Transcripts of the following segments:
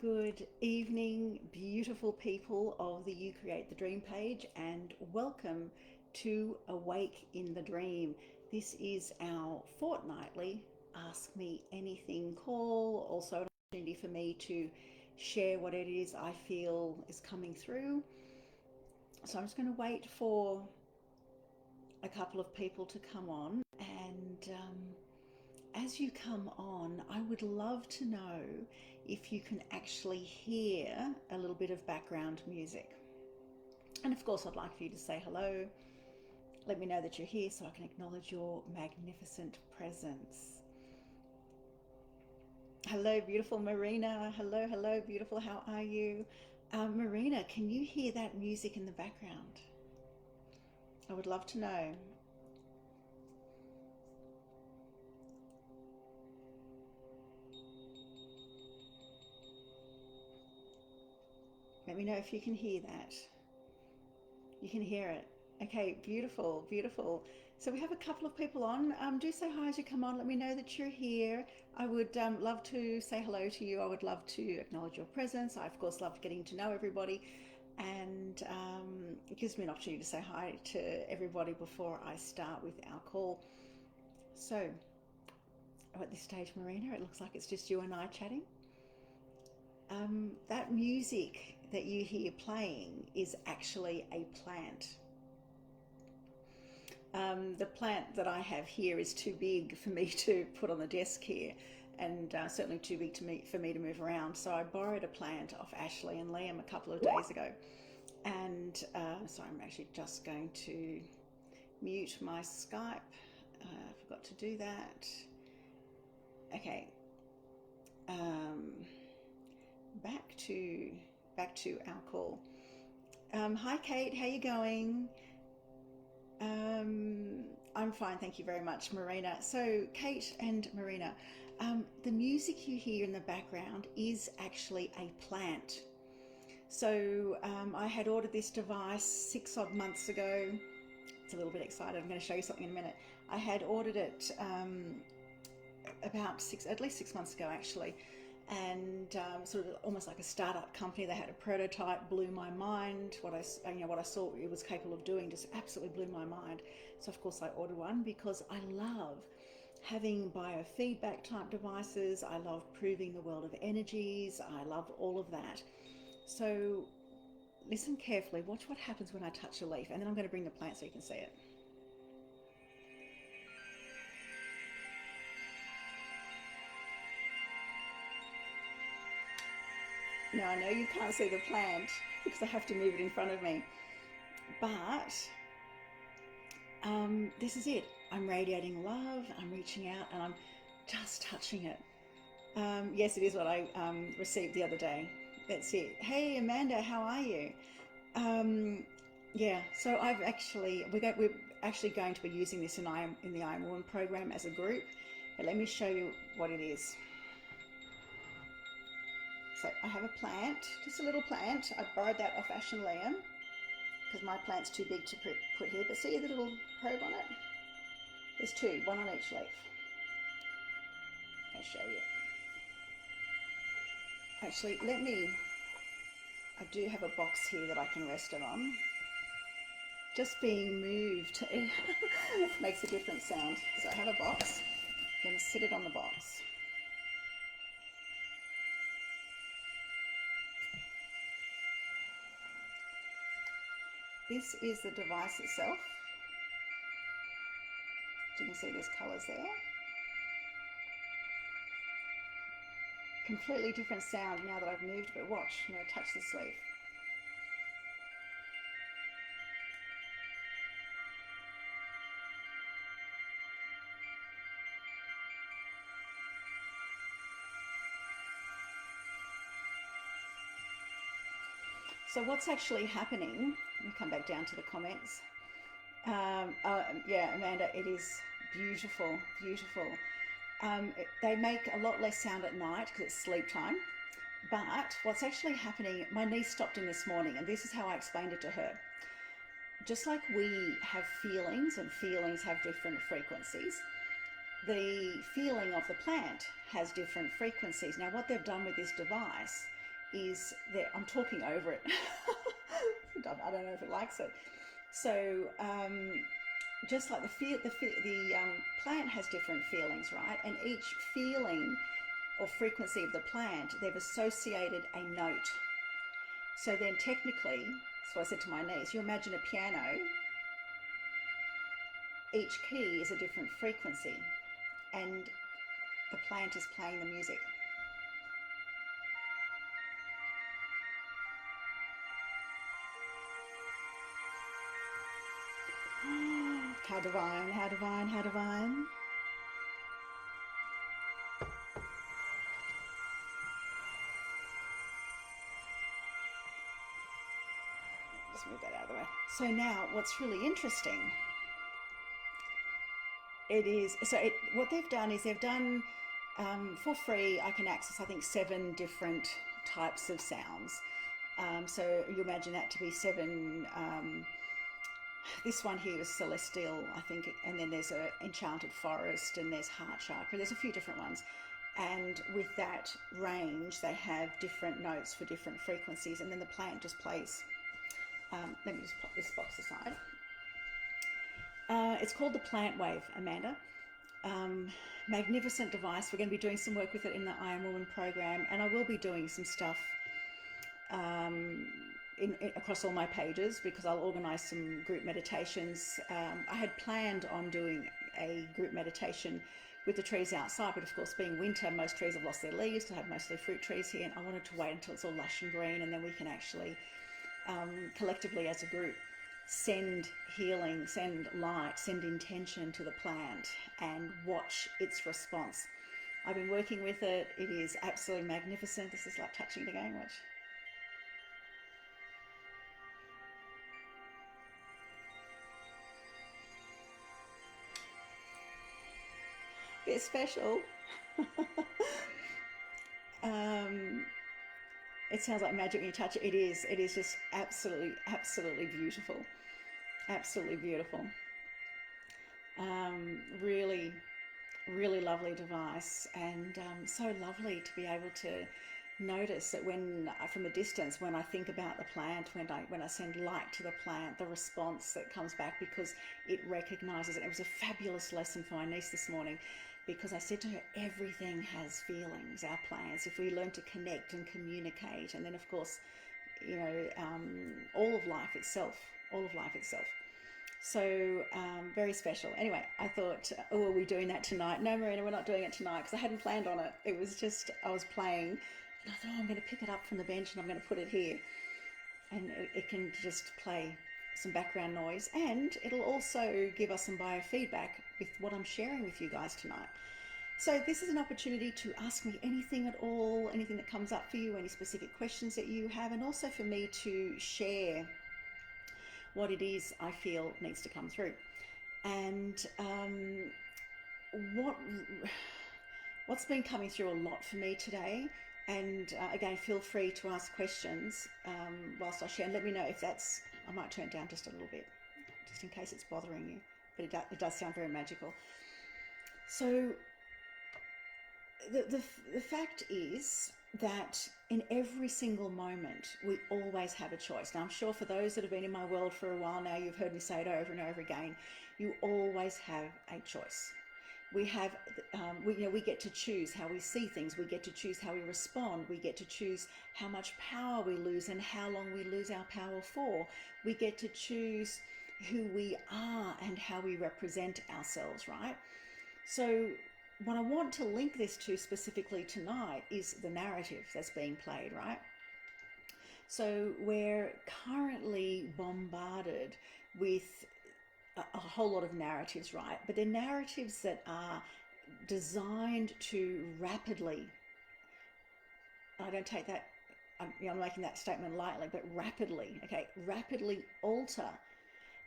Good evening, beautiful people of the You Create the Dream page, and welcome to Awake in the Dream. This is our fortnightly Ask Me Anything call, also an opportunity for me to share what it is I feel is coming through. So I'm just going to wait for a couple of people to come on, and as you come on, I would love to know if you can actually hear a little bit of background music. And of course, I'd like for you to say hello. Let me know that you're here so I can acknowledge your magnificent presence. Hello, beautiful Marina. Hello, hello, beautiful. How are you? Marina, can you hear that music in the background? I would love to know. Let me know if you can hear that. You can hear it. Okay, beautiful, beautiful. So we have a couple of people on. Do say hi as you come on. Let me know that you're here. I would love to say hello to you. I would love to acknowledge your presence. I, of course, love getting to know everybody. And it gives me an opportunity to say hi to everybody before I start with our call. So at this stage, Marina, it looks like it's just you and I chatting. That music that you hear playing is actually a plant. The plant that I have here is too big for me to put on the desk here, and certainly too big for me to move around. So I borrowed a plant off Ashley and Liam a couple of days ago. And so I'm actually just going to mute my Skype. I forgot to do that. Okay. Back to our call. Hi Kate, how you going? I'm fine, thank you very much, Marina. So Kate and Marina, the music you hear in the background is actually a plant. So I had ordered this device 6 odd months ago. It's a little bit excited. I'm going to show you something in a minute. I had ordered it about at least 6 months ago actually, and sort of almost like a startup company. They had a prototype, blew my mind. What I saw it was capable of doing just absolutely blew my mind. So of course I ordered one because I love having biofeedback type devices. I love proving the world of energies. I love all of that. So listen carefully. Watch what happens when I touch a leaf, and then I'm going to bring the plant so you can see it. Now I know you can't see the plant because I have to move it in front of me, but this is it. I'm radiating love, I'm reaching out, and I'm just touching it. Yes, it is what I received the other day. That's it. Hey Amanda, how are you? Yeah, so we're actually going to be using this in the I Am Woman program as a group, but let me show you what it is. So I have a plant, just a little plant. I borrowed that off Ash and Liam because my plant's too big to put here. But see the little probe on it? There's two, one on each leaf. I'll show you. Actually, I do have a box here that I can rest it on. Just being moved makes a different sound. So I have a box. I'm going to sit it on the box. This is the device itself. You can see there's colours there. Completely different sound now that I've moved, but watch, I'm going to touch this leaf. So what's actually happening, let me come back down to the comments. Yeah, Amanda, it is beautiful, beautiful. They make a lot less sound at night because it's sleep time. But what's actually happening, my niece stopped in this morning, and this is how I explained it to her. Just like we have feelings, and feelings have different frequencies, the feeling of the plant has different frequencies. Now what they've done with this device is that I'm talking over it. I don't know if it likes it. So just like the plant has different feelings, right? And each feeling or frequency of the plant, they've associated a note. So then technically, so I said to my niece, you imagine a piano, each key is a different frequency, and the plant is playing the music. How divine, how divine, how divine. Just move that out of the way. So now what's really interesting, what they've done is they've done, for free, I can access, I think, 7 different types of sounds. So you imagine that to be 7, this one here is celestial, I think, and then there's a enchanted forest, and there's heart chakra, there's a few different ones. And with that range, they have different notes for different frequencies, and then the plant just plays. Let me just pop this box aside. It's called the Plant Wave, Amanda. Magnificent device. We're going to be doing some work with it in the I Am Woman program, and I will be doing some stuff across all my pages, because I'll organise some group meditations. I had planned on doing a group meditation with the trees outside, but of course, being winter, most trees have lost their leaves. I have mostly fruit trees here, and I wanted to wait until it's all lush and green, and then we can actually collectively as a group send healing, send light, send intention to the plant and watch its response. I've been working with it. It is absolutely magnificent. This is like touching it again, watch. Bit special. It sounds like magic when you touch it. It is just absolutely beautiful. Absolutely beautiful. Really, really lovely device, and so lovely to be able to notice that when, from a distance, when I think about the plant, when I send light to the plant, the response that comes back, because it recognizes it. It was a fabulous lesson for my niece this morning, because I said to her, everything has feelings, our plants, if we learn to connect and communicate. And then, of course, all of life itself. So very special. Anyway, I thought, oh, are we doing that tonight? No, Marina, we're not doing it tonight, because I hadn't planned on it. It was just, I was playing, and I thought, oh, I'm going to pick it up from the bench and I'm going to put it here. And it can just play some background noise, and it'll also give us some biofeedback with what I'm sharing with you guys tonight. So this is an opportunity to ask me anything at all, anything that comes up for you, any specific questions that you have, and also for me to share what it is I feel needs to come through. And what's been coming through a lot for me today, and again, feel free to ask questions whilst I share, and let me know if that's, I might turn it down just a little bit, just in case it's bothering you, but it does sound very magical. So the fact is that in every single moment, we always have a choice. Now, I'm sure for those that have been in my world for a while now, you've heard me say it over and over again, you always have a choice. We have, we get to choose how we see things. We get to choose how we respond. We get to choose how much power we lose and how long we lose our power for. We get to choose who we are and how we represent ourselves, right? So what I want to link this to specifically tonight is the narrative that's being played, right? So we're currently bombarded with a whole lot of narratives, right? But they're narratives that are designed to rapidly, I don't take that, I'm making that statement lightly, but rapidly alter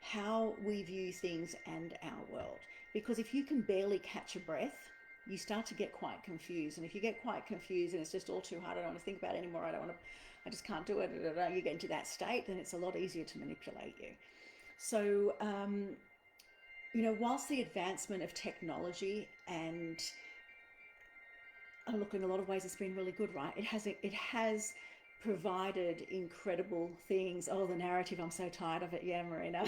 how we view things and our world. Because if you can barely catch a breath, you start to get quite confused. And if you get quite confused and it's just all too hard, I don't want to think about it anymore, I just can't do it, you get into that state, then it's a lot easier to manipulate you. So, whilst the advancement of technology and look, in a lot of ways it's been really good, right? It has provided incredible things. Oh, the narrative, I'm so tired of it. Yeah, Marina.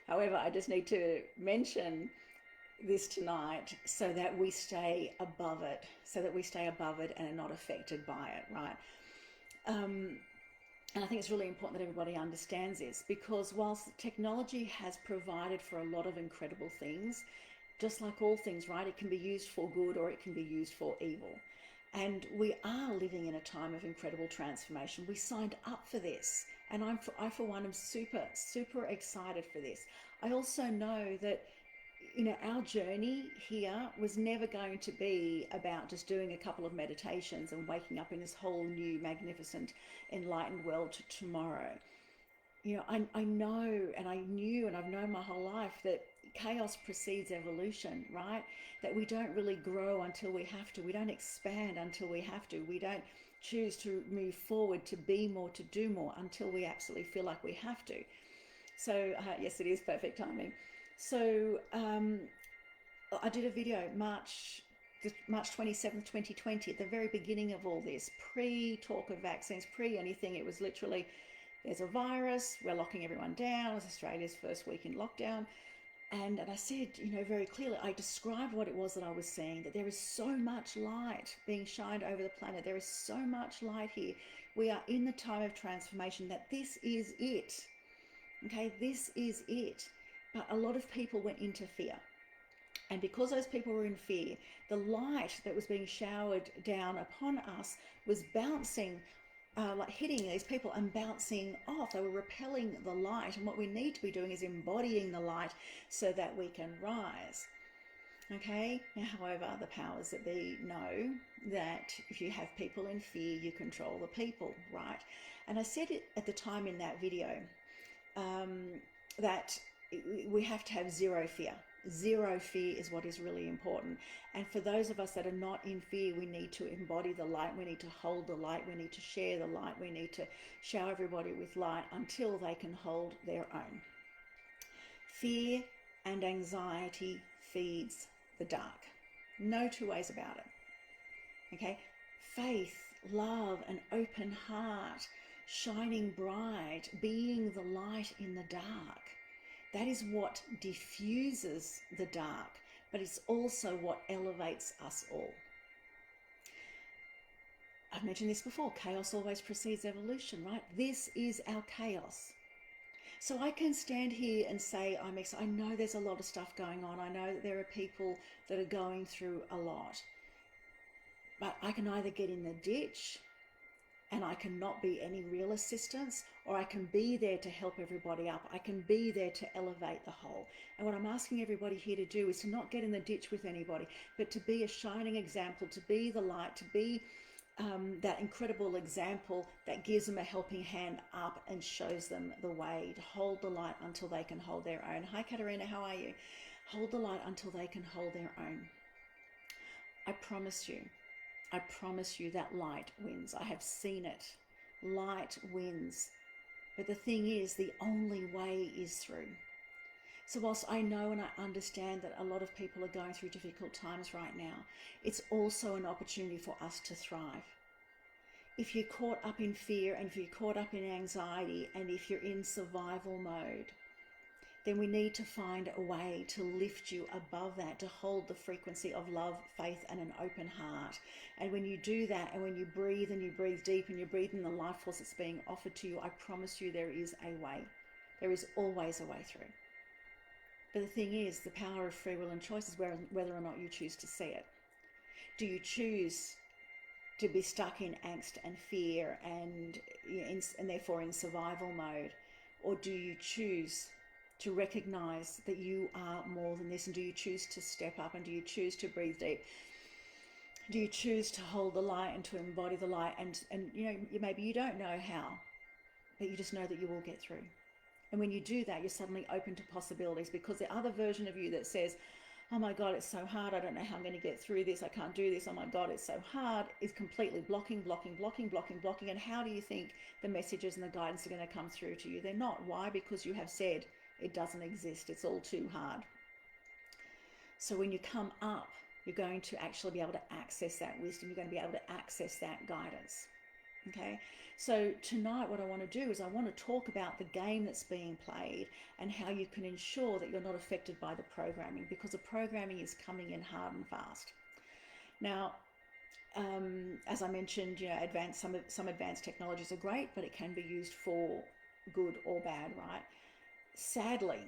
However, I just need to mention this tonight so that we stay above it, and are not affected by it, right? And I think it's really important that everybody understands this, because whilst technology has provided for a lot of incredible things, just like all things, right, it can be used for good or it can be used for evil. And we are living in a time of incredible transformation. We signed up for this. And I for one, am super, super excited for this. I also know that, our journey here was never going to be about just doing a couple of meditations and waking up in this whole new, magnificent, enlightened world tomorrow. I know, and I knew, and I've known my whole life that chaos precedes evolution, right? That we don't really grow until we have to. We don't expand until we have to. We don't choose to move forward, to be more, to do more, until we absolutely feel like we have to. So yes, it is perfect timing. So I did a video March 27th, 2020, at the very beginning of all this, pre-talk of vaccines, pre-anything. It was literally, there's a virus, we're locking everyone down. It was Australia's first week in lockdown. And I said, very clearly, I described what it was that I was seeing, that there is so much light being shined over the planet. There is so much light here. We are in the time of transformation, that this is it. Okay, this is it. But a lot of people went into fear. And because those people were in fear, the light that was being showered down upon us was bouncing, like hitting these people and bouncing off. They were repelling the light. And what we need to be doing is embodying the light so that we can rise. Okay, now, however, the powers that be know that if you have people in fear, you control the people, right? And I said it at the time in that video, that we have to have zero fear. Zero fear is what is really important. And for those of us that are not in fear, we need to embody the light. We need to hold the light. We need to share the light. We need to shower everybody with light until they can hold their own. Fear and anxiety feeds the dark. No two ways about it. Okay? Faith, love, an open heart, shining bright, being the light in the dark. That is what diffuses the dark, but it's also what elevates us all. I've mentioned this before, chaos always precedes evolution, right? This is our chaos. So I can stand here and say, I know there's a lot of stuff going on. I know that there are people that are going through a lot. But I can either get in the ditch and I can not be any real assistance, or I can be there to help everybody up. I can be there to elevate the whole. And what I'm asking everybody here to do is to not get in the ditch with anybody, but to be a shining example, to be the light, to be that incredible example that gives them a helping hand up and shows them the way, to hold the light until they can hold their own. Hi, Katerina, how are you? Hold the light until they can hold their own. I promise you that light wins. I have seen it. Light wins. But the thing is, the only way is through. So whilst I know and I understand that a lot of people are going through difficult times right now, it's also an opportunity for us to thrive. If you're caught up in fear, and if you're caught up in anxiety, and if you're in survival mode, then we need to find a way to lift you above that, to hold the frequency of love, faith, and an open heart. And when you do that, and when you breathe and you breathe deep and you breathe in the life force that's being offered to you, I promise you there is a way. There is always a way through. But the thing is, the power of free will and choice is whether or not you choose to see it. Do you choose to be stuck in angst and fear and therefore in survival mode? Or do you choose to recognize that you are more than this? And do you choose to step up? And do you choose to breathe deep? Do you choose to hold the light and to embody the light? And maybe you don't know how, but you just know that you will get through. And when you do that, you're suddenly open to possibilities, because the other version of you that says, oh my God, it's so hard. I don't know how I'm going to get through this. I can't do this. Oh my God, it's so hard, is completely blocking. And how do you think the messages and the guidance are going to come through to you? They're not. Why? Because you have said it doesn't exist. It's all too hard. So when you come up, you're going to actually be able to access that wisdom. You're going to be able to access that guidance. Okay, so tonight what I want to do is I want to talk about the game that's being played and how you can ensure that you're not affected by the programming, because the programming is coming in hard and fast. Now, as I mentioned, some advanced technologies are great, but it can be used for good or bad, right? Sadly,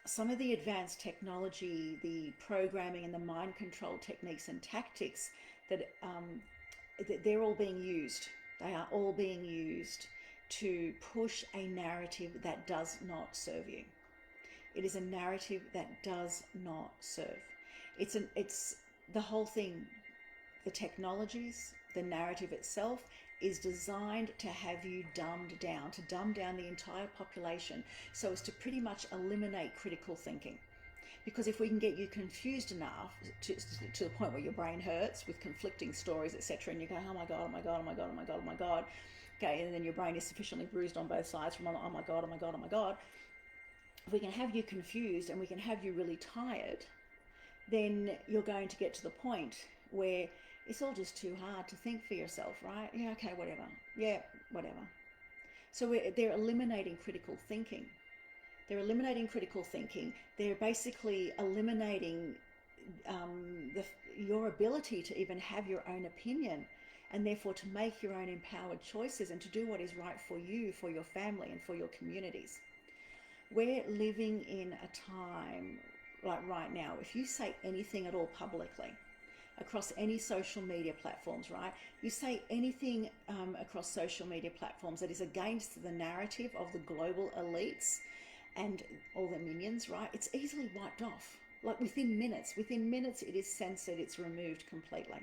some of the advanced technology, the programming and the mind control techniques and tactics that they're all being used. They are all being used to push a narrative that does not serve you. It is a narrative that does not serve. It's the whole thing. The technologies, the narrative itself is designed to have you dumbed down, to dumb down the entire population so as to pretty much eliminate critical thinking. Because if we can get you confused enough to the point where your brain hurts with conflicting stories, etc., and you go, oh my God, oh my God, oh my God, oh my God, oh my God, okay, and then your brain is sufficiently bruised on both sides from, oh my God, oh my God, oh my God, if we can have you confused and we can have you really tired, then you're going to get to the point where it's all just too hard to think for yourself, right? Yeah, okay, whatever. Yeah, whatever. So they're eliminating critical thinking. They're eliminating critical thinking. They're basically eliminating your ability to even have your own opinion, and therefore to make your own empowered choices and to do what is right for you, for your family, and for your communities. We're living in a time like right now, if you say anything at all publicly, across any social media platforms, right? You say anything across social media platforms that is against the narrative of the global elites and all their minions, right? It's easily wiped off. Like within minutes it is censored, it's removed completely.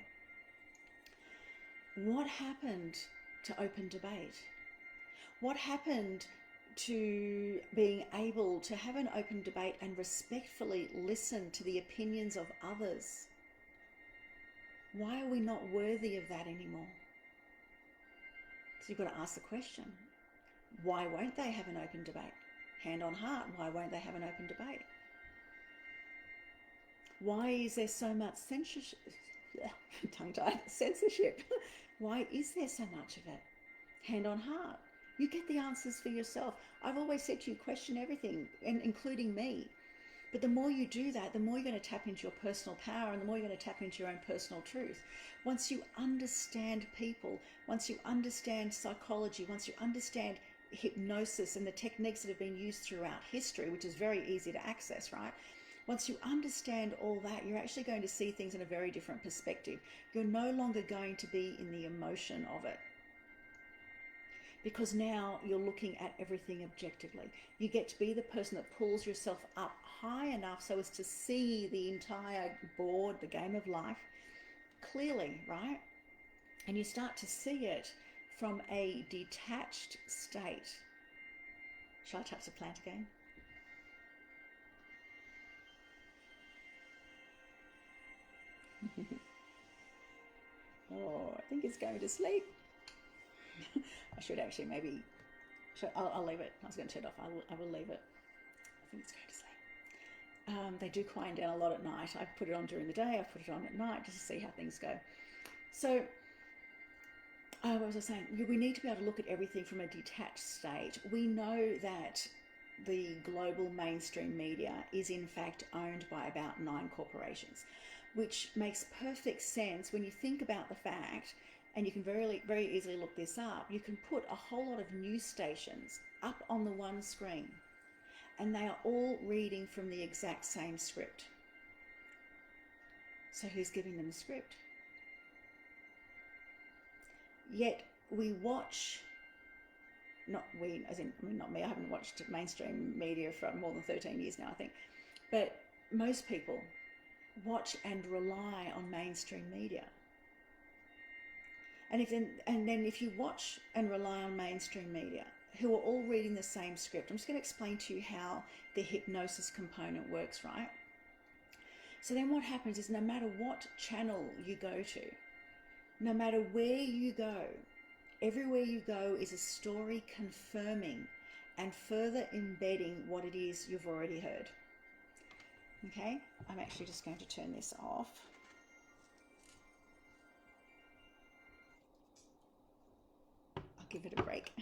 What happened to open debate? What happened to being able to have an open debate and respectfully listen to the opinions of others? Why are we not worthy of that anymore? So you've got to ask the question, why won't they have an open debate? Hand on heart, why won't they have an open debate? Why is there so much censorship? Tongue-tied. Censorship. Why is there so much of it? Hand on heart. You get the answers for yourself. I've always said to you, question everything, including me. But the more you do that, the more you're going to tap into your personal power and the more you're going to tap into your own personal truth. Once you understand people, once you understand psychology, once you understand hypnosis and the techniques that have been used throughout history, which is very easy to access, right? Once you understand all that, you're actually going to see things in a very different perspective. You're no longer going to be in the emotion of it, because now you're looking at everything objectively. You get to be the person that pulls yourself up high enough so as to see the entire board, the game of life, clearly, right? And you start to see it from a detached state. Shall I touch the plant again? Oh, I think it's going to sleep. I should actually maybe, I'll leave it. I was going to turn it off. I will leave it. I think it's going to sleep. They do quiet down a lot at night. I put it on during the day. I put it on at night just to see how things go. So, what was I saying? We need to be able to look at everything from a detached state. We know that the global mainstream media is in fact owned by about 9 corporations, which makes perfect sense when you think about the fact, and you can very easily look this up. You can put a whole lot of news stations up on the one screen and they are all reading from the exact same script. So who's giving them the script? Yet we watch, not we, as in, not me, I haven't watched mainstream media for more than 13 years now, I think, but most people watch and rely on mainstream media. And then if you watch and rely on mainstream media, who are all reading the same script, I'm just going to explain to you how the hypnosis component works, right? So then what happens is no matter what channel you go to, no matter where you go, everywhere you go is a story confirming and further embedding what it is you've already heard. Okay, I'm actually just going to turn this off. give it a break.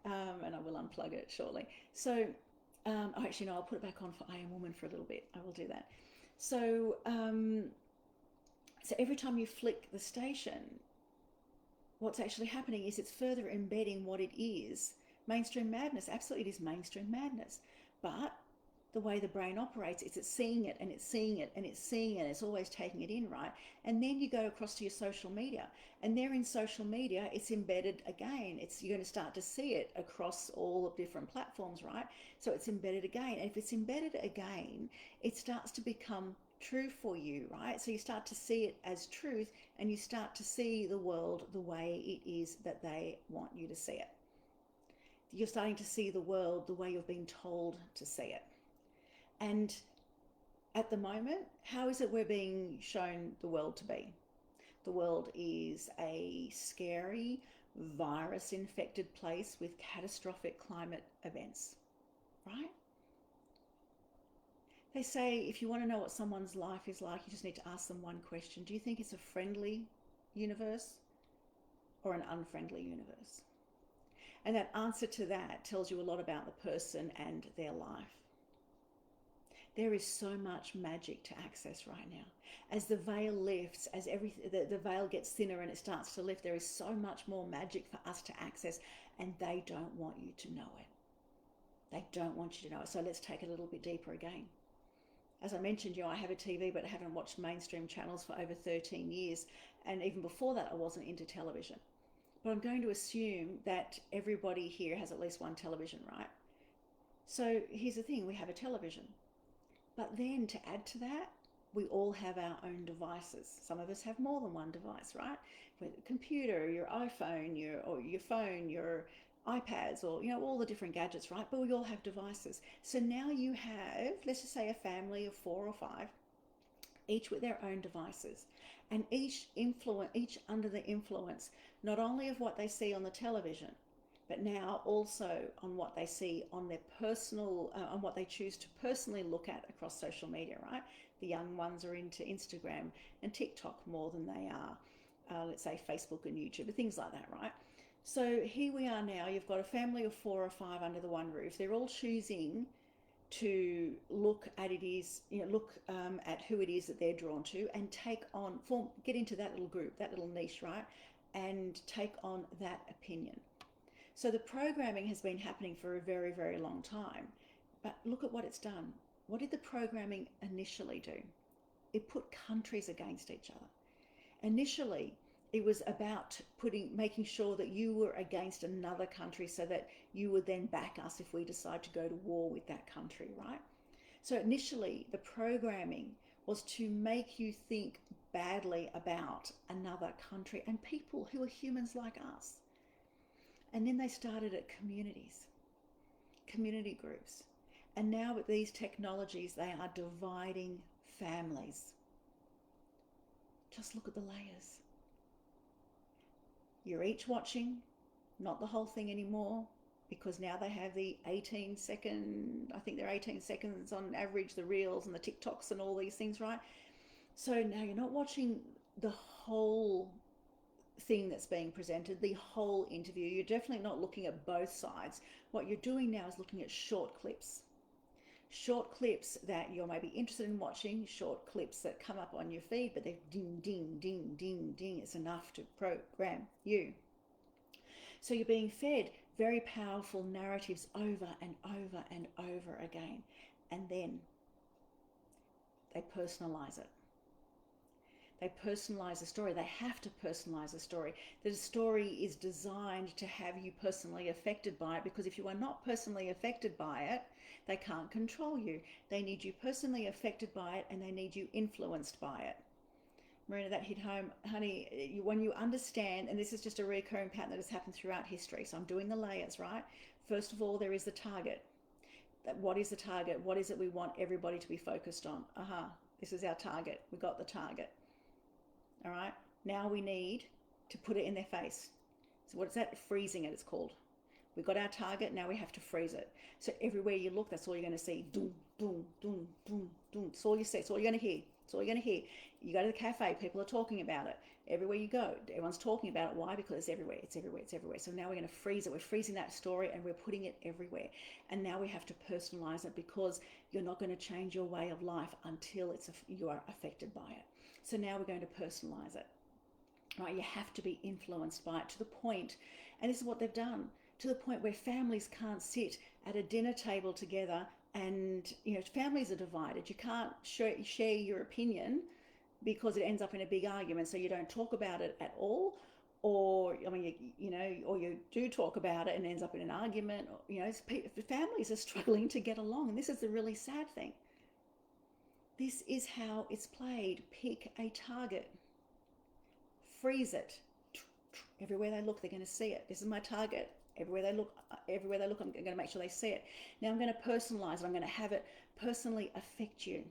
And I will unplug it shortly. So, oh, actually, no, I'll put it back on for I Am Woman for a little bit. I will do that. So, so every time you flick the station, what's actually happening is it's further embedding what it is. Mainstream madness, absolutely, it is mainstream madness. But the way the brain operates is it's seeing it and it's seeing it and it's seeing it. It's always taking it in, right? And then you go across to your social media, and there in social media, it's embedded again. You're going to start to see it across all of different platforms, right? So it's embedded again. And if it's embedded again, it starts to become true for you, right? So you start to see it as truth, and you start to see the world the way it is that they want you to see it. You're starting to see the world the way you've been told to see it. And at the moment, how is it we're being shown the world to be? The world is a scary, virus-infected place with catastrophic climate events, right? They say if you want to know what someone's life is like, you just need to ask them one question. Do you think it's a friendly universe or an unfriendly universe? And that answer to that tells you a lot about the person and their life. There is so much magic to access right now. As the veil lifts, as the veil gets thinner and it starts to lift, there is so much more magic for us to access, and they don't want you to know it. They don't want you to know it. So let's take it a little bit deeper again. As I mentioned, I have a TV, but I haven't watched mainstream channels for over 13 years. And even before that, I wasn't into television. But I'm going to assume that everybody here has at least one television, right? So here's the thing, we have a television. But then to add to that, we all have our own devices. Some of us have more than one device, right? With a computer, your iPhone, your phone, your iPads, or all the different gadgets, right? But we all have devices. So now you have, let's just say, a family of 4 or 5, each with their own devices, and each under the influence not only of what they see on the television, but now also on what they see on their personal, on what they choose to personally look at across social media, right? The young ones are into Instagram and TikTok more than they are, let's say, Facebook and YouTube, and things like that, right? So here we are now, you've got a family of 4 or 5 under the one roof. They're all choosing to look at at who it is that they're drawn to, and get into that little group, that little niche, right? And take on that opinion. So the programming has been happening for a very, very long time. But look at what it's done. What did the programming initially do? It put countries against each other. Initially, it was about making sure that you were against another country so that you would then back us if we decide to go to war with that country, right? So initially, the programming was to make you think badly about another country and people who are humans like us. And then they started at community groups. And now with these technologies, they are dividing families. Just look at the layers. You're each watching, not the whole thing anymore, because now they have the 18-second, I think they're 18 seconds on average, the reels and the TikToks and all these things, right? So now you're not watching the whole thing that's being presented, the whole interview. You're definitely not looking at both sides. What you're doing now is looking at short clips that you're maybe interested in watching, short clips that come up on your feed, but they're ding, ding, ding, ding, ding. It's enough to program you. So you're being fed very powerful narratives over and over and over again. And then they personalize it. They personalize the story. They have to personalize the story. The story is designed to have you personally affected by it, because if you are not personally affected by it, they can't control you. They need you personally affected by it, and they need you influenced by it. Marina, that hit home, honey. When you understand, and this is just a recurring pattern that has happened throughout history, so I'm doing the layers, right? First of all, there is the target. What is the target? What is it we want everybody to be focused on? This is our target. We got the target. All right, now we need to put it in their face. So what is that? Freezing it, it's called. We've got our target, now we have to freeze it. So everywhere you look, that's all you're going to see. Doom, doom, doom, doom, doom. It's all you see, it's all you're going to hear. That's all you're going to hear. You go to the cafe, people are talking about it. Everywhere you go, everyone's talking about it. Why? Because it's everywhere. It's everywhere. It's everywhere. So now we're going to freeze it. We're freezing that story and we're putting it everywhere. And now we have to personalize it, because you're not going to change your way of life until you are affected by it. So now we're going to personalize it. Right? You have to be influenced by it to the point, and this is what they've done, to the point where families can't sit at a dinner table together, and families are divided. You can't share your opinion, because it ends up in a big argument, so you don't talk about it at all. Or or you do talk about it and it ends up in an argument. Families are struggling to get along, and this is the really sad thing. This is how it's played. Pick a target, freeze it. Everywhere they look, they're going to see it. This is my target. Everywhere they look, I'm going to make sure they see it. Now I'm going to personalize it. I'm going to have it personally affect you.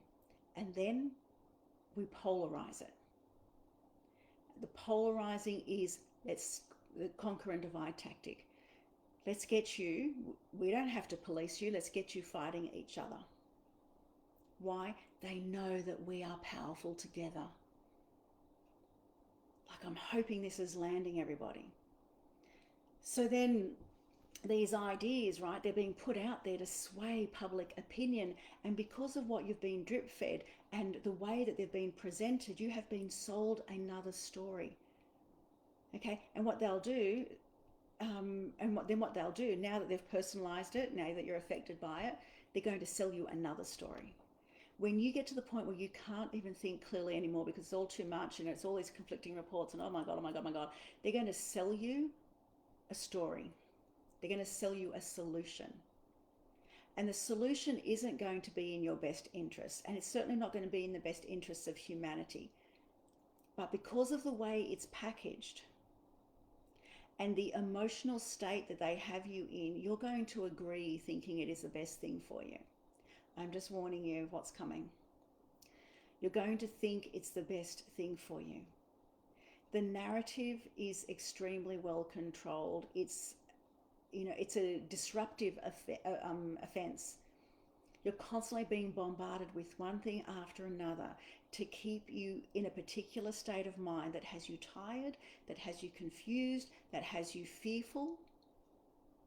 And then we polarize it. The polarizing is, let's the conquer and divide tactic. Let's get you, we don't have to police you, let's get you fighting each other. Why? They know that we are powerful together. Like, I'm hoping this is landing, everybody. So then these ideas, right, they're being put out there to sway public opinion, and because of what you've been drip fed and the way that they've been presented, you have been sold another story. Okay, and what they'll do, what they'll do, now that they've personalized it, now that you're affected by it, they're going to sell you another story. When you get to the point where you can't even think clearly anymore because it's all too much and it's all these conflicting reports and oh my God, they're going to sell you a story. They're going to sell you a solution. And the solution isn't going to be in your best interest, and it's certainly not going to be in the best interests of humanity. But because of the way it's packaged and the emotional state that they have you in, you're going to agree thinking it is the best thing for you. I'm just warning you of what's coming. You're going to think it's the best thing for you. The narrative is extremely well controlled. It's a disruptive offense. You're constantly being bombarded with one thing after another to keep you in a particular state of mind that has you tired, that has you confused, that has you fearful.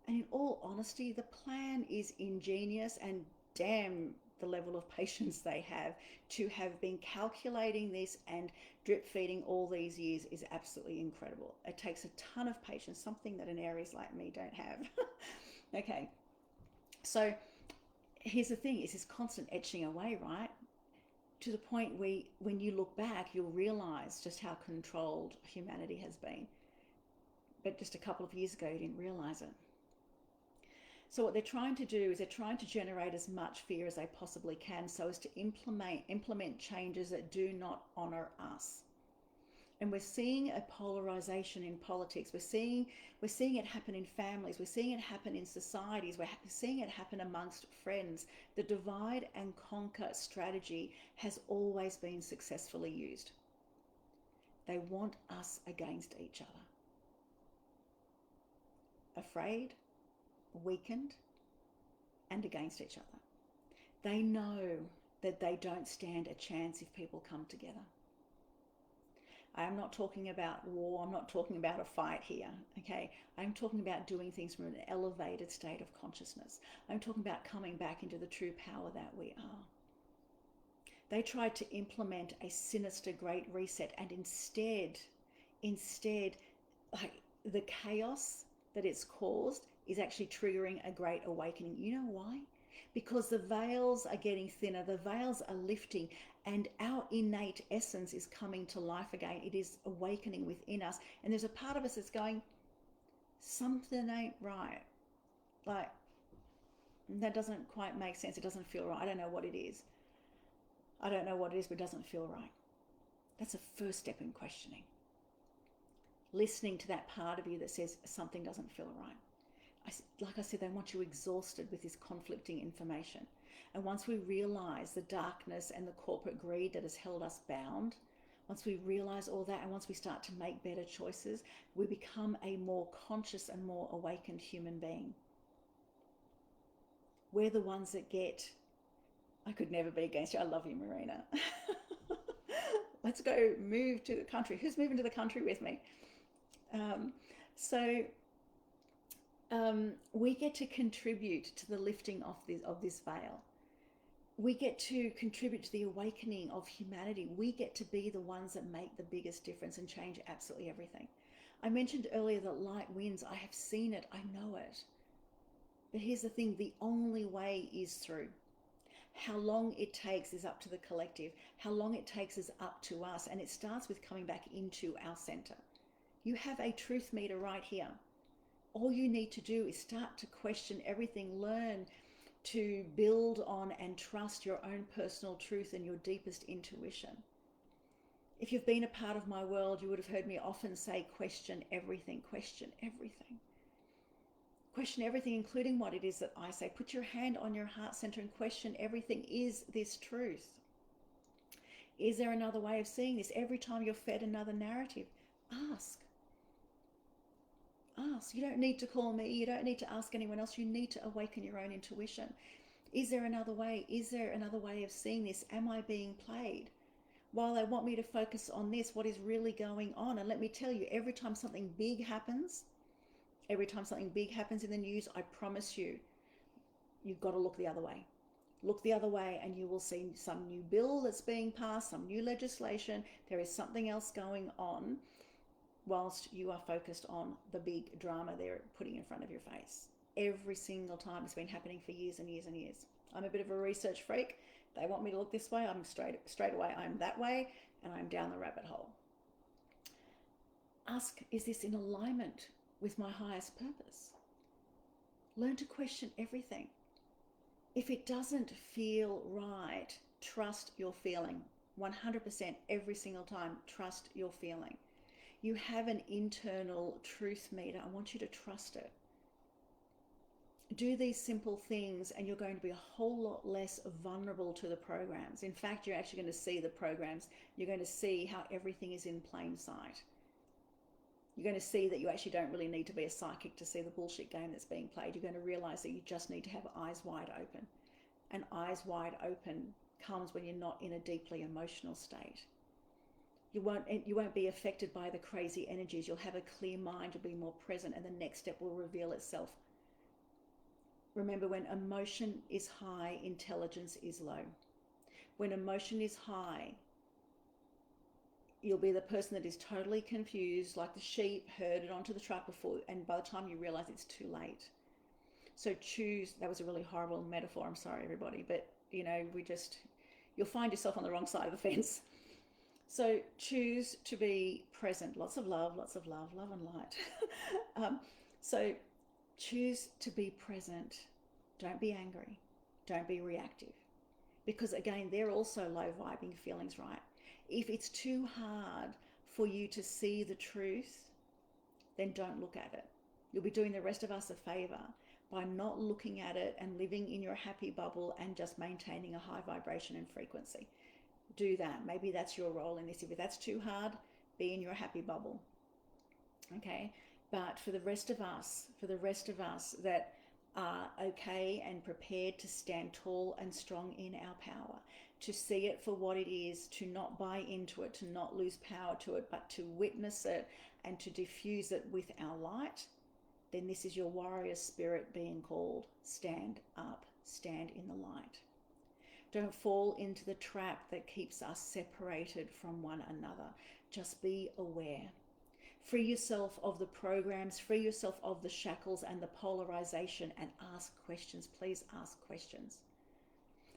And in all honesty, the plan is ingenious, and damn, the level of patience they have to have been calculating this and drip feeding all these years is absolutely incredible. It takes a ton of patience, something that an Aries like me don't have. Okay, so here's the thing, it's this constant etching away, right? To the point where when you look back, you'll realize just how controlled humanity has been. But just a couple of years ago, you didn't realize it. So what they're trying to do is they're trying to generate as much fear as they possibly can so as to implement changes that do not honor us. And we're seeing a polarization in politics. We're seeing it happen in families. We're seeing it happen in societies. We're seeing it happen amongst friends. The divide and conquer strategy has always been successfully used. They want us against each other. Afraid, weakened, and against each other. They know that they don't stand a chance if people come together. I am not talking about war. I'm not talking about a fight here, okay? I'm talking about doing things from an elevated state of consciousness. I'm talking about coming back into the true power that we are. They tried to implement a sinister great reset, and instead, like, the chaos that it's caused is actually triggering a great awakening. You know why? Because the veils are getting thinner, the veils are lifting, and our innate essence is coming to life again. It is awakening within us, and there's a part of us that's going, something ain't right. Like, that doesn't quite make sense. It doesn't feel right. I don't know what it is. But it doesn't feel right. That's the first step in questioning. Listening to that part of you that says something doesn't feel right. Like I said, they want you exhausted with this conflicting information. And once we realize the darkness and the corporate greed that has held us bound, once we realize all that, and once we start to make better choices, we become a more conscious and more awakened human being. We're the ones that get, I could never be against you. I love you, Marina. Let's go move to the country. Who's moving to the country with me? Um, so we get to contribute to the lifting of this veil. We get to contribute to the awakening of humanity. We get to be the ones that make the biggest difference and change absolutely everything. I mentioned earlier that light wins. I have seen it. I know it. But here's the thing, the only way is through. How long it takes is up to the collective. How long it takes is up to us. And it starts with coming back into our center. You have a truth meter right here. All you need to do is start to question everything, learn to build on and trust your own personal truth and your deepest intuition. If you've been a part of my world, you would have heard me often say, question everything, question everything. Question everything, including what it is that I say. Put your hand on your heart center and question everything. Is this truth? Is there another way of seeing this? Every time you're fed another narrative, ask. Ask. You don't need to call me. You don't need to ask anyone else. You need to awaken your own intuition. Is there another way? Is there another way of seeing this? Am I being played? While they want me to focus on this, what is really going on? And let me tell you, every time something big happens in the news, I promise you, you've got to look the other way. Look the other way and you will see some new bill that's being passed, some new legislation. There is something else going on whilst you are focused on the big drama they're putting in front of your face. Every single time. It's been happening for years and years and years. I'm a bit of a research freak. They want me to look this way, I'm straight away, I'm that way, and I'm down the rabbit hole. Ask, is this in alignment with my highest purpose? Learn to question everything. If it doesn't feel right, trust your feeling. 100% every single time, trust your feeling. You have an internal truth meter. I want you to trust it. Do these simple things and you're going to be a whole lot less vulnerable to the programs. In fact, you're actually going to see the programs. You're going to see how everything is in plain sight. You're going to see that you actually don't really need to be a psychic to see the bullshit game that's being played. You're going to realize that you just need to have eyes wide open. And eyes wide open comes when you're not in a deeply emotional state. You won't be affected by the crazy energies. You'll have a clear mind. You'll be more present, and the next step will reveal itself. Remember, when emotion is high, intelligence is low. When emotion is high, you'll be the person that is totally confused, like the sheep herded onto the truck before, and by the time you realize it's too late. So choose, that was a really horrible metaphor, I'm sorry everybody, but you'll find yourself on the wrong side of the fence. So choose to be present. Lots of love and light. So choose to be present. Don't be angry. Don't be reactive. Because again, they're also low vibing feelings, right? If it's too hard for you to see the truth, then don't look at it. You'll be doing the rest of us a favor by not looking at it and living in your happy bubble and just maintaining a high vibration and frequency. Do that. Maybe that's your role in this. If that's too hard, be in your happy bubble. Okay? But for the rest of us that are okay and prepared to stand tall and strong in our power, to see it for what it is, to not buy into it, to not lose power to it, but to witness it and to diffuse it with our light, then this is your warrior spirit being called. Stand up, stand in the light. Don't fall into the trap that keeps us separated from one another. Just be aware. Free yourself of the programs, free yourself of the shackles and the polarization, and ask questions. Please ask questions.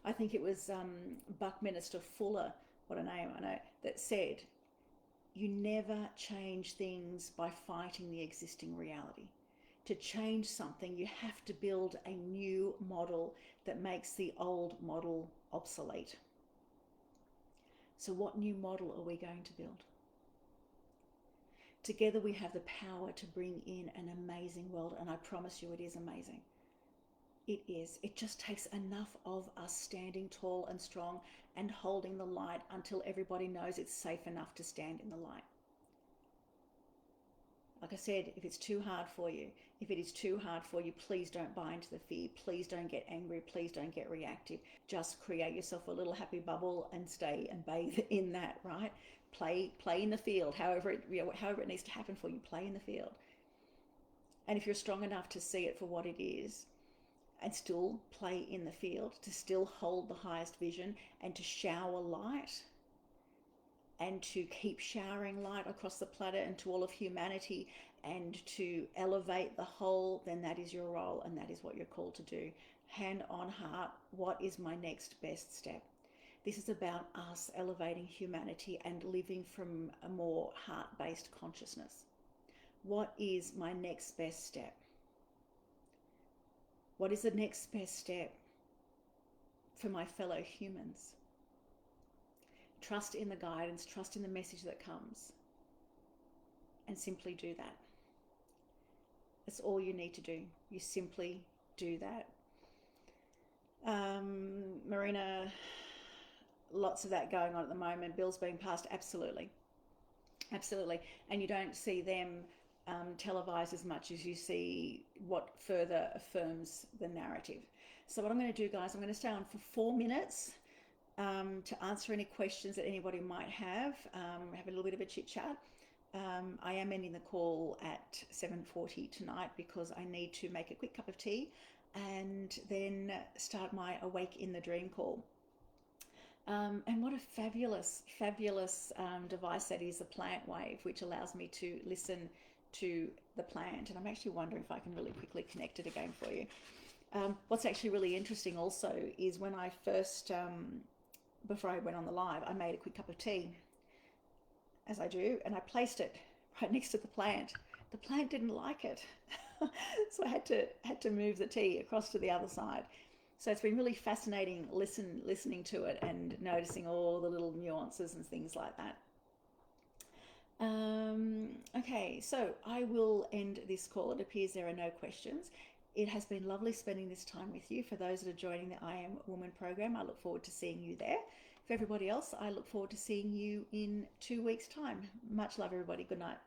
I think it was Buckminster Fuller, what a name I know, that said, you never change things by fighting the existing reality. To change something, you have to build a new model that makes the old model obsolete. So what new model are we going to build? Together we have the power to bring in an amazing world, and I promise you it is amazing. It is. It just takes enough of us standing tall and strong and holding the light until everybody knows it's safe enough to stand in the light. Like I said, if it's too hard for you, if it is too hard for you, please don't buy into the fear. Please don't get angry. Please don't get reactive. Just create yourself a little happy bubble and stay and bathe in that, right? Play in the field, however it needs to happen for you. Play in the field. And if you're strong enough to see it for what it is, and still play in the field, to still hold the highest vision and to shower light and to keep showering light across the planet and to all of humanity and to elevate the whole, then that is your role and that is what you're called to do. Hand on heart, what is my next best step? This is about us elevating humanity and living from a more heart-based consciousness. What is my next best step? What is the next best step for my fellow humans? Trust in the guidance, trust in the message that comes, and simply do that. That's all you need to do. You simply do that. Marina, lots of that going on at the moment. Bills being passed, absolutely. Absolutely. And you don't see them televised as much as you see what further affirms the narrative. So what I'm going to do, guys, I'm going to stay on for 4 minutes to answer any questions that anybody might have a little bit of a chit chat. I am ending the call at 7:40 tonight because I need to make a quick cup of tea and then start my Awake in the Dream call. And what a fabulous, fabulous device that is, the plant wave, which allows me to listen to the plant. And I'm actually wondering if I can really quickly connect it again for you. What's actually really interesting also is when I first, before I went on the live, I made a quick cup of tea, as I do, and I placed it right next to the plant. The plant didn't like it. So I had to move the tea across to the other side. So it's been really fascinating listening to it and noticing all the little nuances and things like that. Okay, so I will end this call. It appears there are no questions. It has been lovely spending this time with you. For those that are joining the I Am Woman program, I look forward to seeing you there. For everybody else, I look forward to seeing you in 2 weeks' time. Much love, everybody. Good night.